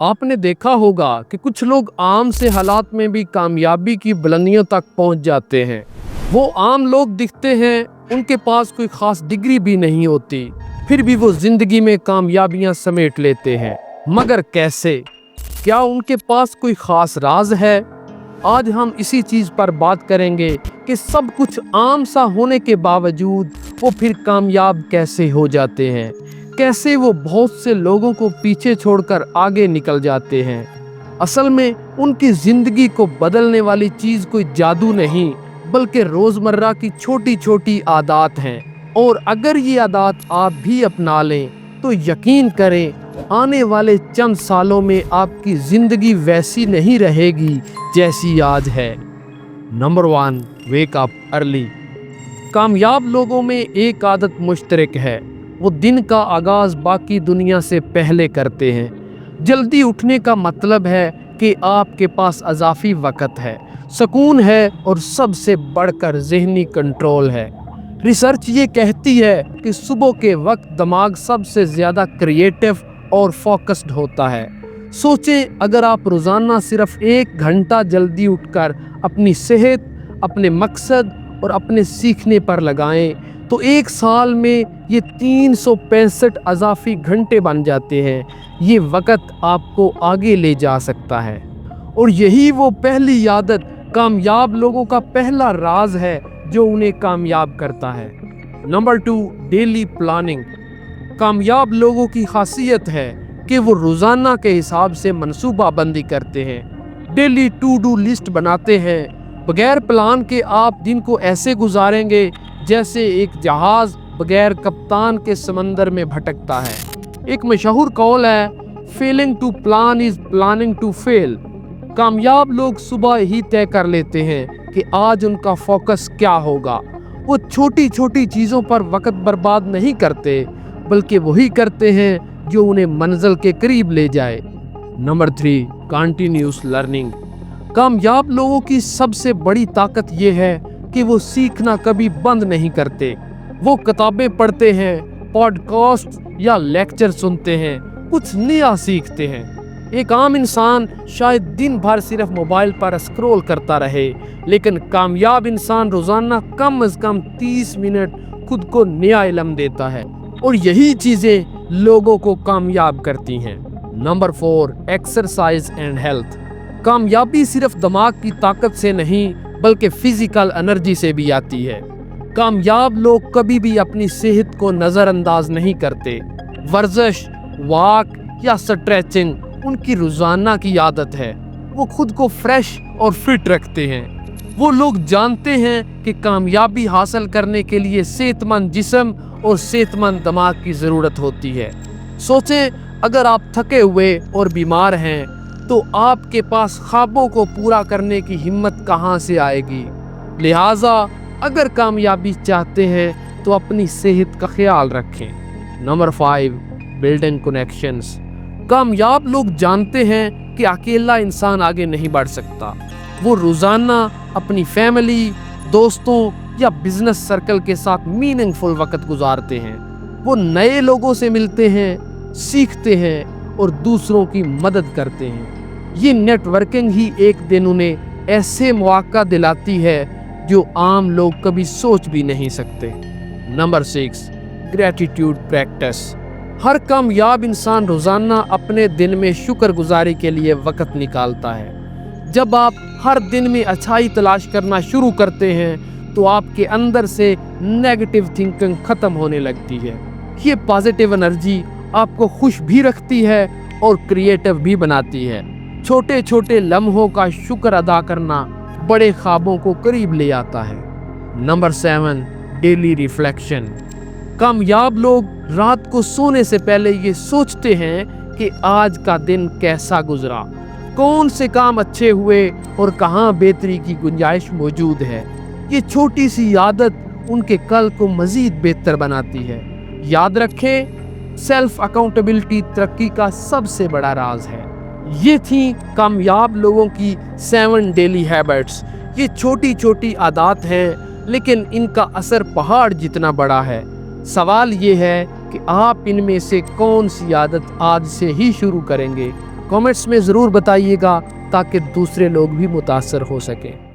आपने देखा होगा कि कुछ लोग आम से हालात में भी कामयाबी की बुलंदियों तक पहुंच जाते हैं। वो आम लोग दिखते हैं, उनके पास कोई खास डिग्री भी नहीं होती, फिर भी वो जिंदगी में कामयाबियां समेट लेते हैं। मगर कैसे? क्या उनके पास कोई खास राज है? आज हम इसी चीज पर बात करेंगे कि सब कुछ आम सा होने के बावजूद वो फिर कामयाब कैसे हो जाते हैं, कैसे वो बहुत से लोगों को पीछे छोड़कर आगे निकल जाते हैं। असल में उनकी जिंदगी को बदलने वाली चीज कोई जादू नहीं, बल्कि रोजमर्रा की छोटी छोटी आदत हैं। और अगर ये आदत आप भी अपना लें तो यकीन करें, आने वाले चंद सालों में आपकी जिंदगी वैसी नहीं रहेगी जैसी आज है। Number 1, wake up early. कामयाब लोगों में एक आदत मुश्तरक है, वो दिन का आगाज बाकी दुनिया से पहले करते हैं। जल्दी उठने का मतलब है कि आपके पास अज़ाफ़ी वक़्त है, सुकून है और सबसे बढ़कर ज़हनी कंट्रोल है। रिसर्च ये कहती है कि सुबह के वक्त दिमाग सबसे ज़्यादा क्रिएटिव और फोकस्ड होता है। सोचें, अगर आप रोज़ाना सिर्फ 1 घंटा जल्दी उठकर अपनी सेहत, अपने मकसद और अपने सीखने पर लगाएं तो 1 साल में ये 365 अज़ाफ़ी घंटे बन जाते हैं। ये वक़्त आपको आगे ले जा सकता है और यही वो पहली आदत कामयाब लोगों का पहला राज है जो उन्हें कामयाब करता है। Number 2, daily planning. कामयाब लोगों की खासियत है कि वो रोज़ाना के हिसाब से मनसूबाबंदी करते हैं। डेली टू डू लिस्ट बनाते हैं। बगैर प्लान के आप दिन को ऐसे गुजारेंगे जैसे एक जहाज बगैर कप्तान के समंदर में भटकता है। एक मशहूर कौल है, failing to plan is planning to fail. कामयाब लोग सुबह ही तय कर लेते हैं कि आज उनका फोकस क्या होगा। वो छोटी छोटी चीज़ों पर वक्त बर्बाद नहीं करते, बल्कि वही करते हैं जो उन्हें मंजिल के करीब ले जाए। Number 3, continuous learning. कामयाब लोगों की सबसे बड़ी ताकत ये है कि वो सीखना कभी बंद नहीं करते। वो किताबें पढ़ते हैं, पॉडकास्ट या लेक्चर सुनते हैं, कुछ नया सीखते हैं। एक आम इंसान शायद दिन भर सिर्फ मोबाइल पर स्क्रॉल करता रहे, लेकिन कामयाब इंसान रोजाना कम से कम 30 मिनट खुद को नया इल्म देता है और यही चीजें लोगों को कामयाब करती हैं। Number 4, exercise and health. कामयाबी सिर्फ दिमाग की ताकत से नहीं बल्कि फिजिकल एनर्जी से भी आती है। कामयाब लोग कभी भी अपनी सेहत को नजरअंदाज नहीं करते। वर्जिश, वॉक या स्ट्रेचिंग उनकी रोजाना की आदत है। वो खुद को फ्रेश और फिट रखते हैं। वो लोग जानते हैं कि कामयाबी हासिल करने के लिए सेहतमंद जिस्म और सेहतमंद दिमाग की ज़रूरत होती है। सोचें, अगर आप थके हुए और बीमार हैं तो आपके पास ख्वाबों को पूरा करने की हिम्मत कहाँ से आएगी। लिहाजा अगर कामयाबी चाहते हैं तो अपनी सेहत का ख्याल रखें। Number 5, building connections. कामयाब लोग जानते हैं कि अकेला इंसान आगे नहीं बढ़ सकता। वो रोज़ाना अपनी फैमिली, दोस्तों या बिजनेस सर्कल के साथ मीनिंगफुल वक्त गुजारते हैं। वो नए लोगों से मिलते हैं, सीखते हैं और दूसरों की मदद करते हैं। ये नेटवर्किंग ही एक दिन उन्हें ऐसे मौका दिलाती है जो आम लोग कभी सोच भी नहीं सकते। Number 6, gratitude practice. हर कामयाब इंसान रोज़ाना अपने दिन में शुक्रगुजारी के लिए वक्त निकालता है। जब आप हर दिन में अच्छाई तलाश करना शुरू करते हैं तो आपके अंदर से नेगेटिव थिंकिंग ख़त्म होने लगती है। ये पॉजिटिव एनर्जी आपको खुश भी रखती है और क्रिएटिव भी बनाती है। छोटे छोटे लम्हों का शुक्र अदा करना बड़े ख्वाबों को करीब ले आता है। Number 7, daily reflection. कामयाब लोग रात को सोने से पहले ये सोचते हैं कि आज का दिन कैसा गुजरा, कौन से काम अच्छे हुए और कहाँ बेहतरी की गुंजाइश मौजूद है। ये छोटी सी आदत उनके कल को मजीद बेहतर बनाती है। याद रखें, सेल्फ अकाउंटेबिलिटी तरक्की का सबसे बड़ा राज है। ये थी कामयाब लोगों की 7 डेली हैबिट्स। ये छोटी छोटी आदत हैं, लेकिन इनका असर पहाड़ जितना बड़ा है। सवाल ये है कि आप इनमें से कौन सी आदत आज से ही शुरू करेंगे, کامنٹس میں ضرور بتائیے گا تاکہ دوسرے لوگ بھی متاثر ہو سکیں۔